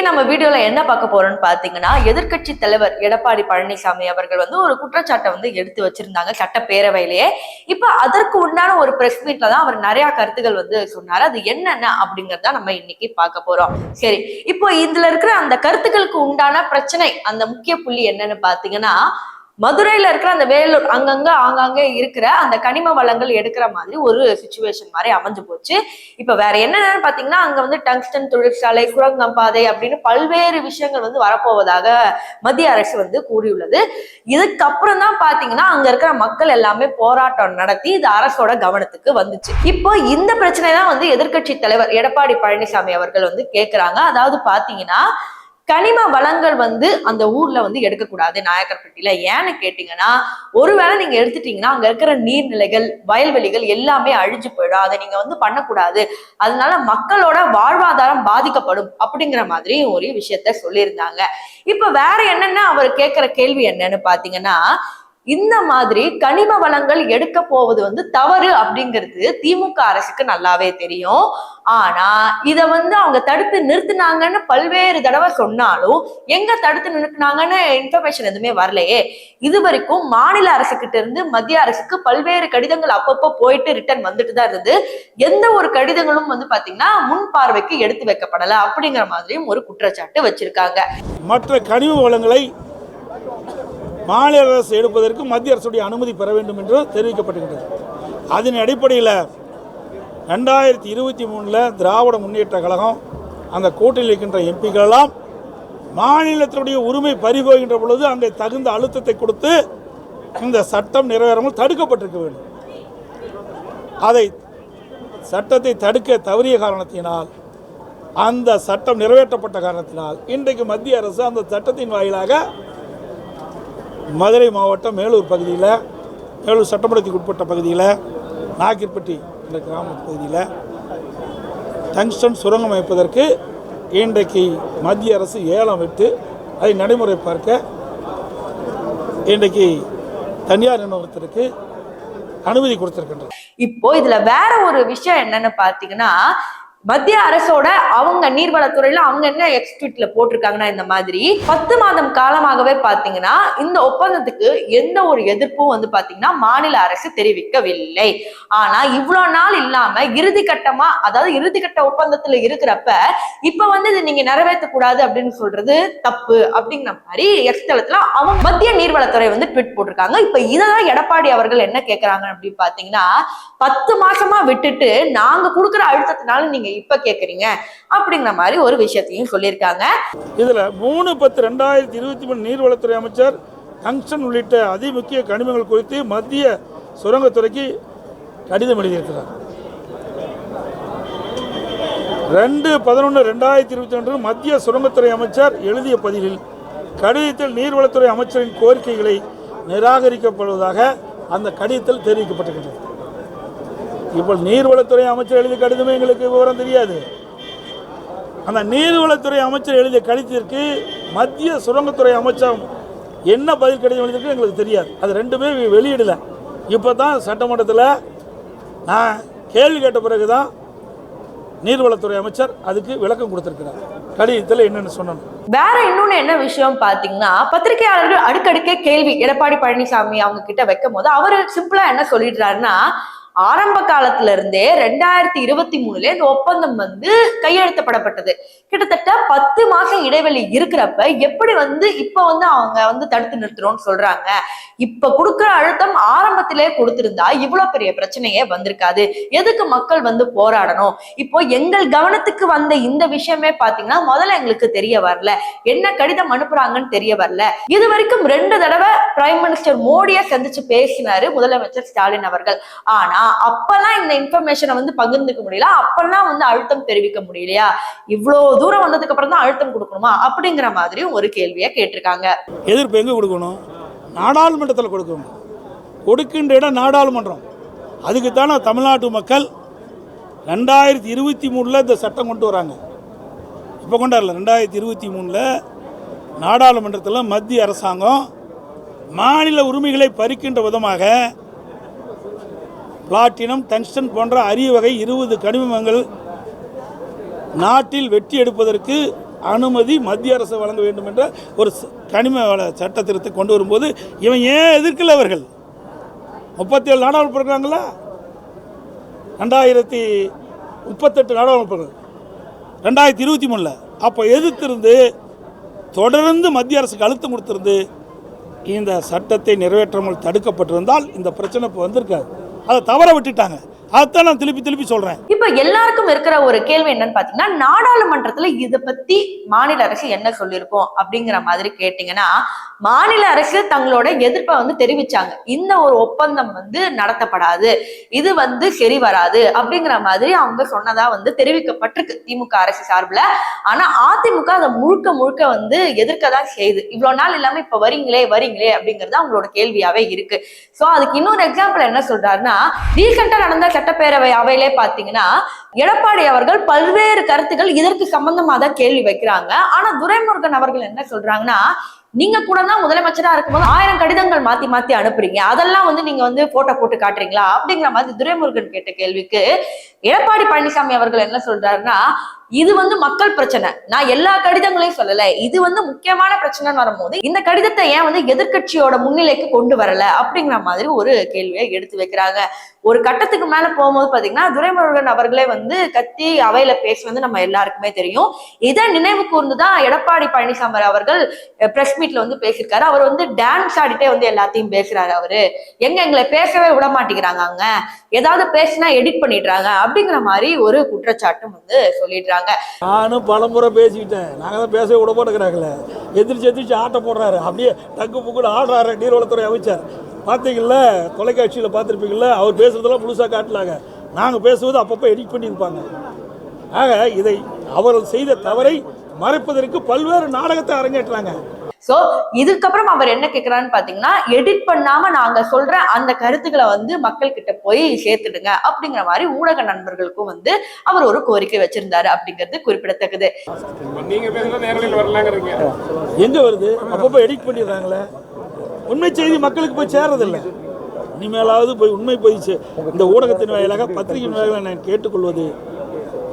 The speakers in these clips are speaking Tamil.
நம்ம வீடியோல என்ன பார்க்க போறோம்னு பாத்தீங்கன்னா, எதிர்க்கட்சி தலைவர் எடப்பாடி பழனிசாமி அவர்கள் ஒரு குற்றச்சாட்டை எடுத்து வச்சிருந்தாங்க சட்டப்பேரவையிலேயே. இப்ப அதற்கு உண்டான ஒரு பிரஸ் மீட்ல தான் அவர் நிறைய கருத்துக்கள் சொன்னாரு. அது என்னென்ன அப்படிங்கறத நம்ம இன்னைக்கு பார்க்க போறோம். சரி, இப்போ இதுல இருக்கிற அந்த கருத்துக்களுக்கு உண்டான பிரச்சனை, அந்த முக்கிய புள்ளி என்னன்னு பாத்தீங்கன்னா, மதுரையில இருக்கிற அந்த வேலூர் ஆங்காங்க இருக்கிற அந்த கனிம வளங்கள் எடுக்கிற மாதிரி ஒரு சிச்சுவேஷன் மாதிரி அமைஞ்சு போச்சு. இப்ப வேற என்னன்னு பாத்தீங்கன்னா, அங்க டங்ஸ்டன் தொழிற்சாலை, சுரங்கம் பாதை அப்படின்னு பல்வேறு விஷயங்கள் வரப்போவதாக மத்திய அரசு கூறியுள்ளது. இதுக்கப்புறம் தான் பாத்தீங்கன்னா அங்க இருக்கிற மக்கள் எல்லாமே போராட்டம் நடத்தி இது அரசோட கவனத்துக்கு வந்துச்சு. இப்போ இந்த பிரச்சனை தான் எதிர்க்கட்சி தலைவர் எடப்பாடி பழனிசாமி அவர்கள் கேட்கிறாங்க. அதாவது பாத்தீங்கன்னா, கனிம வளங்கள் அந்த ஊர்ல எடுக்கக்கூடாது நாயக்கர்பட்டியில. ஏன்னு கேட்டீங்கன்னா, ஒருவேளை நீங்க எடுத்துட்டீங்கன்னா அங்க இருக்கிற நீர்நிலைகள், வயல்வெளிகள் எல்லாமே அழிஞ்சு போயிடும். அதை நீங்க பண்ணக்கூடாது. அதனால மக்களோட வாழ்வாதாரம் பாதிக்கப்படும் அப்படிங்கிற மாதிரி ஒரு விஷயத்த சொல்லியிருந்தாங்க. இப்ப வேற என்னன்னா அவர் கேட்கிற கேள்வி என்னன்னு பாத்தீங்கன்னா, இந்த மாதிரி கனிம வளங்கள் எடுக்க போவது தவறு அப்படிங்கிறது திமுக அரசுக்கு நல்லாவே தெரியும். ஆனா இத அவங்க தடுத்து நிறுத்தினாங்கன்னு பல்வேறு தடவை சொன்னாலும் எங்க தடுத்து நிறுத்தினாங்கன்னு இன்ஃபர்மேஷன் எதுவுமே வரலையே. இது வரைக்கும் மாநில அரசு கிட்ட இருந்து மத்திய அரசுக்கு பல்வேறு கடிதங்கள் அப்பப்போ போயிட்டு ரிட்டர்ன் வந்துட்டு தான் இருந்தது. எந்த ஒரு கடிதங்களும் பாத்தீங்கன்னா முன் பார்வைக்கு எடுத்து வைக்கப்படல அப்படிங்கிற மாதிரியும் ஒரு குற்றச்சாட்டு வச்சிருக்காங்க. மற்ற கனிம வளங்களை மாநில அரசு எடுப்பதற்கு மத்திய அரசுடைய அனுமதி பெற வேண்டும் என்று தெரிவிக்கப்பட்டிருக்கிறது. அதன் அடிப்படையில் 2023 திராவிட முன்னேற்ற கழகம் அந்த கூட்டணியில் இருக்கின்ற எம்பிக்கள் எல்லாம் மாநிலத்தினுடைய உரிமை பறிபோகின்ற பொழுது அங்கே தகுந்த அழுத்தத்தை கொடுத்து இந்த சட்டம் நிறைவேறாமல் தடுக்கப்பட்டிருக்க வேண்டும். அதை சட்டத்தை தடுக்க தவறிய காரணத்தினால், அந்த சட்டம் நிறைவேற்றப்பட்ட காரணத்தினால் இன்றைக்கு மத்திய அரசு அந்த சட்டத்தின் வாயிலாக மதுரை மாவட்டம் மேலூர் பகுதியில், மேலூர் சட்டமன்றத்துக்கு உட்பட்ட பகுதியில், நாக்கிற்பட்டி என்ற கிராம பகுதியில் டங்ஸ்டன் சுரங்கம் அமைப்பதற்கு இன்றைக்கு மத்திய அரசு ஏலம் விட்டு அதை நடைமுறை பார்க்க இன்றைக்கு தனியார் நிறுவனத்திற்கு அனுமதி கொடுத்திருக்கின்றனர். இப்போ இதுல வேற ஒரு விஷயம் என்னன்னு பாத்தீங்கன்னா, மத்திய அரசோட அவங்க நீர்வளத்துறையில அவங்க என்ன எக்ஸ்ட்ரீட்ல போட்டிருக்காங்கன்னா, இந்த மாதிரி 10 மாதம் காலமாகவே பாத்தீங்கன்னா இந்த ஒப்பந்தத்துக்கு எந்த ஒரு எதிர்ப்பும் பாத்தீங்கன்னா மாநில அரசு தெரிவிக்கவில்லை. ஆனா இவ்வளவு நாள் இல்லாம இறுதிக்கட்டமா, அதாவது இறுதிக்கட்ட ஒப்பந்தத்துல இருக்கிறப்ப இப்ப இது நீங்க நிறைவேற்ற கூடாது அப்படின்னு சொல்றது தப்பு அப்படிங்கிற மாதிரி எக்ஸ்தலத்துல அவங்க மத்திய நீர்வளத்துறை ட்வீட் போட்டிருக்காங்க. இப்ப இதெல்லாம் எடப்பாடி அவர்கள் என்ன கேட்கறாங்க அப்படின்னு பாத்தீங்கன்னா, 10 மாசமா விட்டுட்டு நாங்க கொடுக்குற அழுத்தத்தினால நீங்க இப்ப கேக்குறீங்க அப்படிங்கிற மாதிரி ஒரு விஷயத்தையும் சொல்லியிருக்காங்க. இதுல 3/10/2023 நீர்வளத்துறை அமைச்சர் டங்ஸ்டன் உள்ளிட்ட அதிமுக்கிய கனிமங்கள் குறித்து மத்திய சுரங்கத்துறைக்கு கடிதம் எழுதியிருக்கிறார். 2/11/2022 மத்திய சுரங்கத்துறை அமைச்சர் எழுதிய பதிலில் கடிதத்தில் நீர்வளத்துறை அமைச்சரின் கோரிக்கைகளை நிராகரிக்கப்படுவதாக அந்த கடிதத்தில் தெரிவிக்கப்பட்டிருக்கிறது. இப்போ நீர்வளத்துறை அமைச்சர் எழுதிய கடிதமே எங்களுக்கு விவரம் தெரியாது. அந்த நீர்வளத்துறை அமைச்சர் எழுதிய கடிதத்திற்கு மத்திய சுரங்கத்துறை அமைச்சர் என்ன பதில் கடிதம் எழுதியிருக்கு எங்களுக்கு தெரியாது. அது ரெண்டுமே வெளியிடல. இப்போ தான் சட்டமன்றத்தில் நான் கேள்வி கேட்ட பிறகு தான் நீர்வளத்துறை அமைச்சர் அதுக்கு விளக்கம் கொடுத்திருக்கிறார். கடிதத்தில் என்னன்னு சொன்னோம். வேற இன்னொன்னு என்ன விஷயம் பாத்தீங்கன்னா, பத்திரிகையாளர்கள் அடுக்கடுக்கே கேள்வி எடப்பாடி பழனிசாமி அவங்க கிட்ட வைக்கும் போது அவரு சிம்பிளா என்ன சொல்லிடுறாருன்னா, ஆரம்ப காலத்துல இருந்தே 2023 இந்த ஒப்பந்தம் கையெழுத்தப்படப்பட்டது. கிட்டத்தட்ட 10 மாசம் இடைவெளி இருக்கிறப்ப எப்படி இப்ப அவங்க தடுத்து நிறுத்துறோம்னு சொல்றாங்க. இப்ப கொடுக்குற அழுத்தம் ஆரம்பத்திலே கொடுத்திருந்தா இவ்வளவு பெரிய பிரச்சனையே வந்திருக்காது. எதுக்கு மக்கள் போராடணும்? இப்போ எங்கள் கவனத்துக்கு வந்த இந்த விஷயமே பாத்தீங்கன்னா முதல்ல எங்களுக்கு தெரிய வரல, என்ன கடிதம் அனுப்புறாங்கன்னு தெரிய வரல. இது வரைக்கும் 2 தடவை பிரைம் மினிஸ்டர் மோடியை சந்திச்சு பேசினாரு முதலமைச்சர் ஸ்டாலின் அவர்கள். ஆனா அப்பெல்லாம் இந்த இன்ஃபர்மேஷனை பகிர்ந்துக்க முடியல, அப்பெல்லாம் அழுத்தம் தெரிவிக்க முடியலையா? இவ்வளவு தூரம் வந்ததுக்கு அப்புறம் தான் அழுத்தம் கொடுக்கணுமா அப்படிங்கிற மாதிரி ஒரு கேள்வியை கேட்டிருக்காங்க. எதிர்ப்பு எங்க கொடுக்கணும்? நாடாளுமன்றத்தில் கொடுக்கணும். கொடுக்கின்ற இடம் நாடாளுமன்றம். அதுக்குத்தானே தமிழ்நாட்டு மக்கள் 2023 இந்த சட்டம் கொண்டு வராங்க. இப்போ கொண்டாடல, 2023 நாடாளுமன்றத்தில் மத்திய அரசாங்கம் மாநில உரிமைகளை பறிக்கின்ற விதமாக பிளாட்டினம், டங்ஸ்டன் போன்ற அரிய வகை 20 கனிமங்கள் நாட்டில் வெட்டி எடுப்பதற்கு அனுமதி மத்திய அரசு வழங்க வேண்டும் என்ற ஒரு கனிம வள சட்ட திருத்தத்தை கொண்டு வரும்போது இவன் ஏன் எதிர்க்கல? அவர்கள் 37 நாடாளுமன்ற இருக்கிறாங்களா, 2038 நாடாளுமன்ற 2023 அப்போ எதிர்த்திருந்து தொடர்ந்து மத்திய அரசுக்கு அழுத்தம் கொடுத்திருந்து இந்த சட்டத்தை நிறைவேற்றாமல் தடுக்கப்பட்டிருந்தால் இந்த பிரச்சனை இப்போ வந்திருக்காது. அதை தவற விட்டுட்டாங்க. அதான் நான் திருப்பி சொல்றேன். இப்ப எல்லாருக்கும் இருக்கிற ஒரு கேள்வி என்னன்னு பாத்தீங்கன்னா, நாடாளுமன்றத்துல இத பத்தி மாநில அரசு என்ன சொல்லியிருக்கோம் அப்படிங்கிற மாதிரி கேட்டீங்கன்னா, மாநில அரசு தங்களோட எதிர்ப்பை வந்து தெரிவிச்சாங்க. இந்த ஒரு ஒப்பந்தம் வந்து நடத்தப்படாது, இது வந்து சரி வராது அப்படிங்கிற மாதிரி அவங்க சொன்னதா வந்து தெரிவிக்கப்பட்டிருக்கு திமுக அரசு சார்பில். ஆனா அதிமுக அதை முழுக்க வந்து எதிர்க்கதான் செய்யுது. இவ்வளவு நாள் இல்லாம இப்ப வரீங்களே அப்படிங்கிறது அவங்களோட கேள்வியாவே இருக்கு. சோ அதுக்கு இன்னொரு எக்ஸாம்பிள் என்ன சொல்றாருன்னா, ரீசெண்டா நடந்த சட்டப்பேரவை அவையிலே பாத்தீங்கன்னா எடப்பாடி அவர்கள் பல்வேறு கருத்துக்கள் இதற்கு சம்பந்தமா தான் கேள்வி வைக்கிறாங்க. ஆனா துரைமுருகன் அவர்கள் என்ன சொல்றாங்கன்னா, நீங்க கூட தான் முதலமைச்சரா இருக்கும்போது 1000 கடிதங்கள் மாத்தி அனுப்புறீங்க, அதெல்லாம் வந்து நீங்க வந்து போட்டோ போட்டு காட்டுறீங்களா அப்படிங்கிற மாதிரி துரைமுருகன் கேட்ட கேள்விக்கு எடப்பாடி பழனிசாமி அவர்கள் என்ன சொல்றாருன்னா, இது வந்து மக்கள் பிரச்சனை, நான் எல்லா கடிதங்களையும் சொல்லல, இது வந்து முக்கியமான பிரச்சனைன்னு வரும்போது இந்த கடிதத்தை ஏன் வந்து எதிர்கட்சியோட முன்னிலைக்கு கொண்டு வரல அப்படிங்கிற மாதிரி ஒரு கேள்வியை எடுத்து வைக்கிறாங்க. ஒரு கட்டத்துக்கு மேல போகும்போது பாத்தீங்கன்னா துரைமுருகன் அவர்களே வந்து கத்தி அவையில பேசுவது நம்ம எல்லாருக்குமே தெரியும். இதை நினைவு கூர்ந்துதான் எடப்பாடி பழனிசாமி அவர்கள் பிரஸ் மீட்ல வந்து பேசியிருக்காரு. அவர் வந்து டான்ஸ் ஆடிட்டே வந்து எல்லாத்தையும் பேசுறாரு. அவரு எங்களை பேசவே விட மாட்டேங்கிறாங்க, அங்க ஏதாவது பேசினா எடிட் பண்ணிடுறாங்க அப்படிங்கிற மாதிரி ஒரு குற்றச்சாட்டும் வந்து சொல்லிடுறாங்க. நானும் பலமுறை பேசிக்கிட்டேன், நாங்க தான் பேசவே விட மாட்டேங்கிறாங்களே, எதிர்த்து ஆட்ட போடுறாரு, அப்படியே டக்கு புக்குன்னு ஆடுறாரு நீர்வளத்துறை அமைச்சர். பார்த்தீங்கல்ல, தொலைக்காட்சியில் பார்த்துருப்பீங்கள்ல, அவர் பேசுறதெல்லாம் முழுசாக காட்டலாங்க, நாங்கள் பேசுவது அப்பப்போ எடிட் பண்ணியிருப்பாங்க. ஆக இதை அவர்கள் செய்த தவறை மறைப்பதற்கு பல்வேறு நாடகத்தை அரங்கேற்றாங்க. சோ இதுக்கப்புறம் அவர் என்ன கேட்கிறான்னு பாத்தீங்கன்னா, எடிட் பண்ணாம நாங்க சொல்ற அந்த கருத்துக்களை வந்து மக்கள் கிட்ட போய் சேர்த்துடுங்க அப்படிங்கிற மாதிரி ஊடக நண்பர்களுக்கும் வந்து அவர் ஒரு கோரிக்கை வச்சிருந்தாரு அப்படிங்கிறது குறிப்பிடத்தக்கது. எங்க வருது, அப்பப்போ எடிட் பண்ணிடுறாங்களே, உண்மை செய்தி மக்களுக்கு போய் சேர்றதில்லை. இனிமேலாவது போய் உண்மை போயிடுச்சு. இந்த ஊடகத்தின் வாயிலாக பத்திரிகையின் வாயிலாக நான் கேட்டுக்கொள்வது,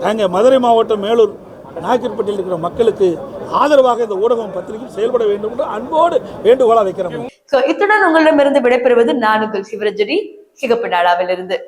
நாங்கள் மதுரை மாவட்டம் மேலூர் நாயக்கர்பட்டியில் இருக்கிற மக்களுக்கு ஆதரவாக இந்த ஊடகம் பத்திரிகை செயல்பட வேண்டும் என்று அன்போடு வேண்டுகோளா வைக்கிறோம். இத்துடன் உங்களிடமிருந்து விடைபெறுவது நான் உங்கள் சிவரஞ்சனி, சிகப்பு நாடாவிலிருந்து.